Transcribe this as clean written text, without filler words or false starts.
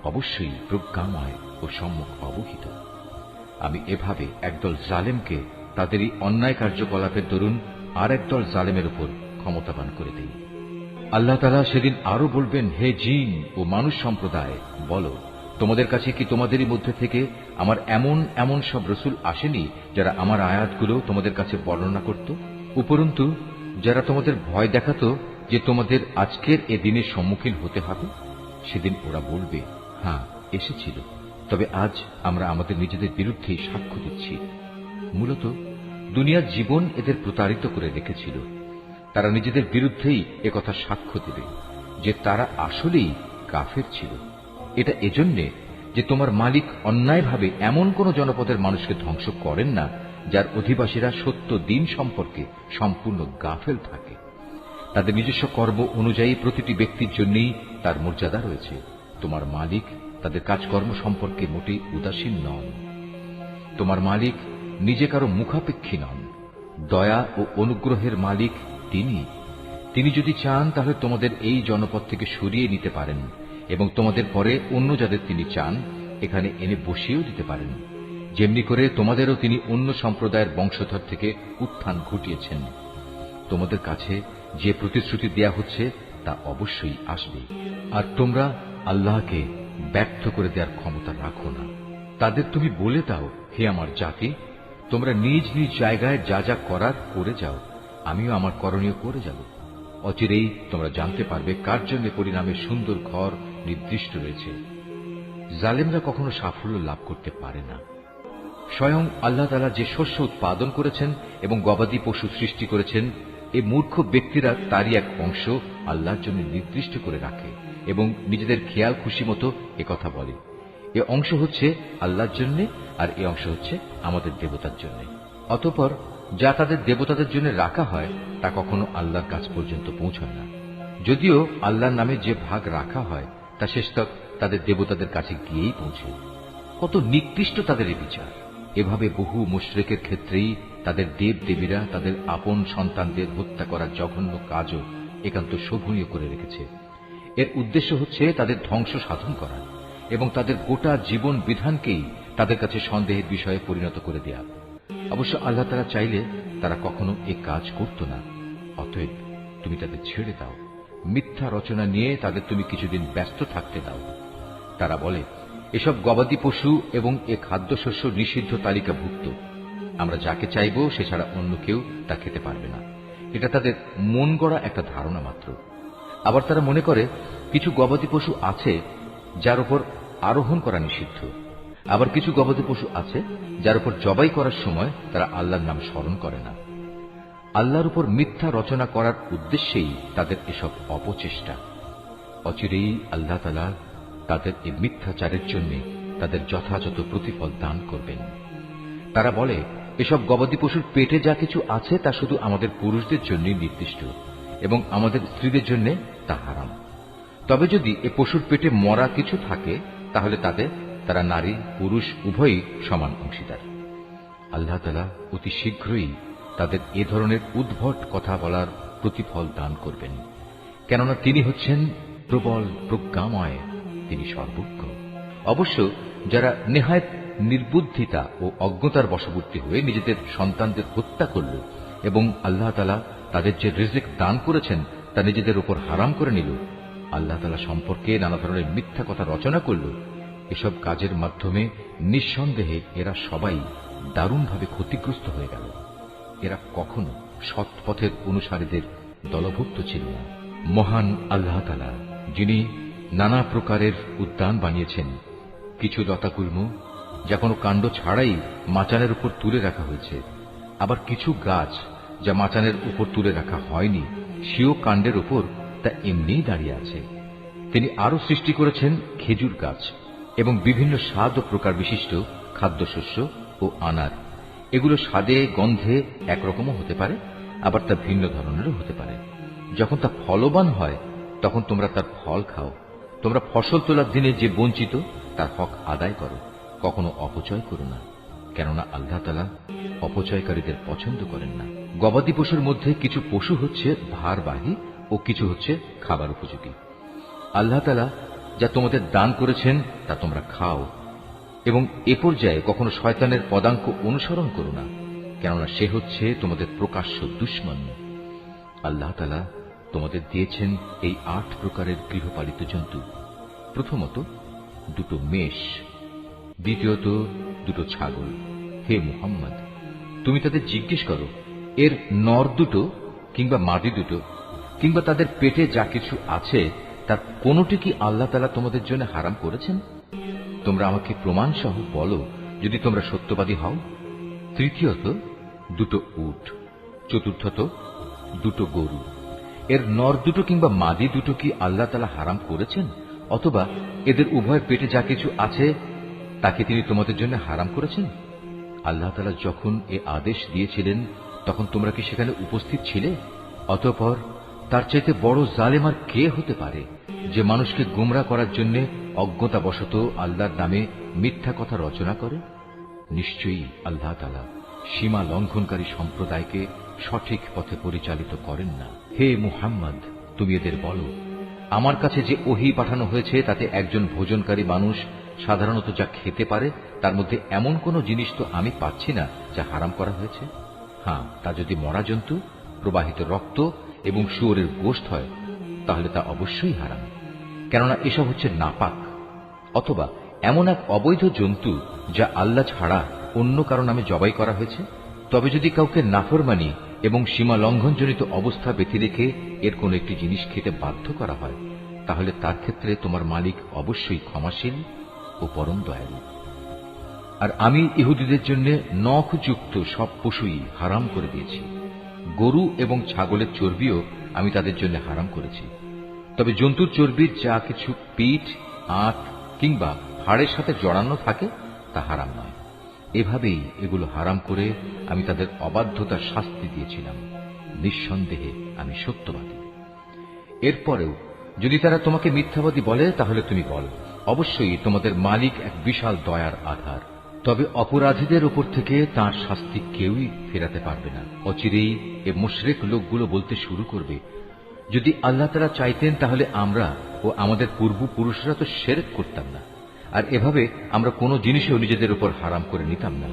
অবশ্যই প্রজ্ঞাময় ও সম্যক অবহিত। আমি এভাবে একদল জালেমকে তাদেরই অন্যায় কার্যকলাপের দরুন আর একদল জালেমের উপর ক্ষমতাবান করে দেই। আল্লাহ তাআলা সেদিন আরো বলবেন, হে জিন ও মানুষ সম্প্রদায়, বলো, তোমাদের কাছে কি তোমাদেরই মধ্যে থেকে আমার এমন এমন সব রসুল আসেনি যারা আমার আয়াতগুলো তোমাদের কাছে বর্ণনা করত? উপরন্তু যারা তোমাদের ভয় দেখাতো যে তোমাদের আজকের এ দিনের সম্মুখীন হতে হবে? সেদিন ওরা বলবে, হ্যাঁ এসেছিল, তবে আজ আমরা আমাদের নিজেদের বিরুদ্ধেই সাক্ষ্য দিচ্ছি। মূলত দুনিয়ার জীবন এদের প্রতারিত করে রেখেছিল। তারা নিজেদের বিরুদ্ধেই একথা সাক্ষ্য দেবে যে তারা আসলেই কাফের ছিল। এটা এজন্যে যে তোমার মালিক অন্যায়ভাবে এমন কোন জনপদের মানুষকে ধ্বংস করেন না যার অধিবাসীরা সত্য দিন সম্পর্কে সম্পূর্ণ গাফেল থাকে। তাদের নিজস্ব কর্ম অনুযায়ী প্রতিটি ব্যক্তির জন্যই তার মর্যাদা রয়েছে। তোমার মালিক তাদের কাজকর্ম সম্পর্কে মোটেই উদাসীন নন। তোমার মালিক নিজে কারো মুখাপেক্ষী নন। দয়া ও অনুগ্রহের মালিক তিনি যদি চান তাহলে তোমাদের এই জনপদ থেকে সরিয়ে নিতে পারেন এবং তোমাদের পরে অন্য যাদের তিনি চান এখানে এনে বসিয়েও দিতে পারেন। যেমনি করে তোমাদেরও তিনি অন্য সম্প্রদায়ের বংশধর থেকে উত্থান ঘটিয়েছেন। তোমাদের কাছে যে প্রতিশ্রুতি দেয়া হচ্ছে তা অবশ্যই আসবে, আর তোমরা আল্লাহকে ব্যর্থ করে দেওয়ার ক্ষমতা রাখো না। তাদের তুমি বলে দাও, হে আমার জাতি, তোমরা নিজ নিজ জায়গায় যা যা করার করে যাও, আমিও আমার করণীয় করে যাব। অচিরেই তোমরা জানতে পারবে কার জন্য পরিণামের সুন্দর ঘর নির্দিষ্ট রয়েছে। জালেমরা কখনো সাফল্য লাভ করতে পারে না। স্বয়ং আল্লাহ তাআলা যে শস্য উৎপাদন করেছেন এবং গবাদি পশু সৃষ্টি করেছেন, এই মূর্খ ব্যক্তিরা তারই এক অংশ আল্লাহর জন্য নির্দিষ্ট করে রাখে এবং নিজেদের খেয়াল খুশি মতো একথা বলে, এ অংশ হচ্ছে আল্লাহর জন্য আর এ অংশ হচ্ছে আমাদের দেবতার জন্য। অতঃপর যা তাদের দেবতাদের জন্য রাখা হয় তা কখনো আল্লাহর কাছ পর্যন্ত পৌঁছায় না। যদিও আল্লাহর নামে যে ভাগ রাখা হয় তা শেষতক তাদের দেবতাদের কাছে গিয়েই পৌঁছে। কত নিকৃষ্ট তাদের এই বিচার! এভাবে বহু মুশরিকের ক্ষেত্রেই তাদের দেব দেবীরা তাদের আপন সন্তানদের হত্যা করার জঘন্য কাজও একান্ত শোভনীয় করে রেখেছে। এর উদ্দেশ্য হচ্ছে তাদের ধ্বংস সাধন করা এবং তাদের গোটা জীবন বিধানকেই তাদের কাছে সন্দেহের বিষয়ে পরিণত করে দেয়া। অবশ্য আল্লাহ তাআলা চাইলে তারা কখনো এ কাজ করত না। অতএব তুমি তাদের ছেড়ে দাও, মিথ্যা রচনা নিয়ে তাদের তুমি কিছুদিন ব্যস্ত থাকতে দাও। তারা বলে, এসব গবাদি পশু এবং এ খাদ্যশস্য নিষিদ্ধ তালিকাভুক্ত। আমরা যাকে চাইব সে ছাড়া অন্য কেউ তা খেতে পারবে না। এটা তাদের মন গড়া একটা ধারণা মাত্র। আবার তারা মনে করে কিছু গবাদি পশু আছে যার উপর আরোহণ করা নিষিদ্ধ। আবার কিছু গবাদি পশু আছে যার উপর জবাই করার সময় তারা আল্লাহর নাম স্মরণ করে না। আল্লাহর উপর মিথ্যা রচনা করার উদ্দেশ্যেই তাদের এসব অপচেষ্টা। অচিরেই আল্লাহ তাআলা তাদের এই মিথ্যাচারের জন্য তাদের যথাযথ প্রতিফল দান করবেন। তারা বলে, এসব গবাদি পশুর পেটে যা কিছু আছে তা শুধু আমাদের পুরুষদের জন্য নির্দিষ্ট এবং আমাদের স্ত্রীদের জন্য তা হারাম। তবে যদি এ পশুর পেটে মরা কিছু থাকে তাহলে তারা নারী পুরুষ উভয়ই সমান অংশীদার। আল্লাহ তাআলা অতি শীঘ্রই তাদের এ ধরনের উদ্ভট কথা বলার প্রতিফল দান করবেন, কেননা তিনি হচ্ছেন প্রবল প্রজ্ঞাময়, তিনি সর্বজ্ঞ। অবশ্য যারা নেহায়েত নির্বুদ্ধিতা ও অজ্ঞতার বশবর্তী হয়ে নিজেদের সন্তানদের হত্যা করল এবং আল্লাহ তাআলা তাদের যে রিজিক দান করেছেন তা নিজেদের উপর হারাম করে নিল, আল্লাহ তাআলা সম্পর্কে নানা ধরনের মিথ্যা কথা রচনা করল, এসব কাজের মাধ্যমে নিঃসন্দেহে এরা সবাই দারুণভাবে ক্ষতিগ্রস্ত হয়ে গেল। এরা কখনো সৎ পথের অনুসারীদের দলভুক্ত ছিল না। মহান আল্লাহ তাআলা, যিনি নানা প্রকারের উদ্যান বানিয়েছেন, কিছু লতাগুল্ম যা কোনো কাণ্ড ছাড়াই মাচানের উপর তুলে রাখা হয়েছে, আবার কিছু গাছ যা মাচানের উপর তুলে রাখা হয়নি, সেও কাণ্ডের উপর তা এমনিই দাঁড়িয়ে আছে। তিনি আরো সৃষ্টি করেছেন খেজুর গাছ এবং বিভিন্ন স্বাদ ও প্রকার বিশিষ্ট খাদ্যশস্য ও আনার। এগুলো স্বাদে গন্ধে একরকমও হতে পারে, আবার তা ভিন্ন ধরনেরও হতে পারে। যখন তা ফলবান হয় তখন তোমরা তার ফল খাও। তোমরা ফসল তোলার দিনে যে বঞ্চিত তার হক আদায় করো, কখনো অপচয় করো না, কেননা আল্লাহ তাআলা অপচয়কারীদের পছন্দ করেন না। গবাদি পশুর মধ্যে কিছু পশু হচ্ছে ভারবাহী ও কিছু হচ্ছে খাবার উপযোগী। আল্লাহ তাআলা যা তোমাদের দান করেছেন তা তোমরা খাও, এবং এ পর্যায়ে কখনো শয়তানের পদাঙ্ক অনুসরণ করো না, কেননা সে হচ্ছে তোমাদের প্রকাশ্য দুশমন। আল্লাহ তাআলা তোমাদের দিয়েছেন এই 8 প্রকারের গৃহপালিত জন্তু। প্রথমত 2 মেষ, দ্বিতীয়ত 2 ছাগল। হে মুহাম্মদ, তুমি তাদের জিজ্ঞেস করো, এর নর 2 কিংবা মাদি 2 কিংবা তাদের পেটে যা কিছু আছে তার কোনটি কি আল্লাহ তাআলা তোমাদের জন্য হারাম করেছেন? তোমরা আমাকে প্রমাণ সহ বলো যদি তোমরা সত্যবাদী হও। তৃতীয়ত 2 উট, চতুর্থত 2 গরু। এর নর 2 কিংবা মাদি 2 কি আল্লাহ তাআলা হারাম করেছেন, অথবা এদের উভয়ের পেটে যা কিছু আছে তাকে তিনি তোমাদের জন্য হারাম করেছেন? আল্লাহ তাআলা যখন এ আদেশ দিয়েছিলেন তখন তোমরা কি সেখানে উপস্থিত ছিলে? অতঃপর তার চাইতে বড় জালেম আর কে হতে পারে, যে মানুষকে গোমরা করার জন্য অজ্ঞতাবশত আল্লাহর নামে মিথ্যা কথা রচনা করে? নিশ্চয়ই আল্লাহ তাআলা সীমা লঙ্ঘনকারী সম্প্রদায়কে সঠিক পথে পরিচালিত করেন না। হে মুহাম্মদ, তুমি এদের বলো, আমার কাছে যে ওহী পাঠানো হয়েছে তাতে একজন ভোজনকারী মানুষ সাধারণত যা খেতে পারে তার মধ্যে এমন কোন জিনিস তো আমি পাচ্ছি না যা হারাম করা হয়েছে। হ্যাঁ, তা যদি মরা জন্তু, প্রবাহিত রক্ত এবং শুয়োরের গোশত হয় তাহলে তা অবশ্যই হারাম, কেননা এসব হচ্ছে নাপাক। অথবা এমন এক অবৈধ জন্তু যা আল্লাহ ছাড়া অন্য কারো নামে জবাই করা হয়েছে। তবে যদি কাউকে নাফরমানি এবং সীমা লঙ্ঘনজনিত অবস্থা বেঁধে রেখে এর কোন একটি জিনিস খেতে বাধ্য করা হয়, তাহলে তার ক্ষেত্রে তোমার মালিক অবশ্যই ক্ষমাশীল ও পরম দয়ালু। আর আমি ইহুদিদের জন্য নখযুক্ত সব পশুই হারাম করে দিয়েছি। গরু এবং ছাগলের চর্বিও আমি তাদের জন্য হারাম করেছি। তবে জন্তুর চর্বির যা কিছু পিঠ, আঁত কিংবা হাড়ের সাথে জড়ানো থাকে তা হারাম নয়। এভাবেই এগুলো হারাম করে আমি তাদের অবাধ্যতার শাস্তি দিয়েছিলাম। নিঃসন্দেহে আমি সত্যবাদী। এরপরেও যদি তারা তোমাকে মিথ্যাবাদী বলে তাহলে তুমি বল, অবশ্যই তোমাদের মালিক এক বিশাল দয়ার আধার। তবে অপরাধীদের উপর থেকে তাঁর শাস্তি কেউই ফেরাতে পারবে না। অচিরেই এ মুশরিক লোকগুলো বলতে শুরু করবে, যদি আল্লাহ তাআলা চাইতেন তাহলে আমরা ও আমাদের পূর্বপুরুষরা তো শিরক করতাম না, আর এভাবে আমরা কোনো জিনিসও নিজেদের উপর হারাম করে নিতাম না।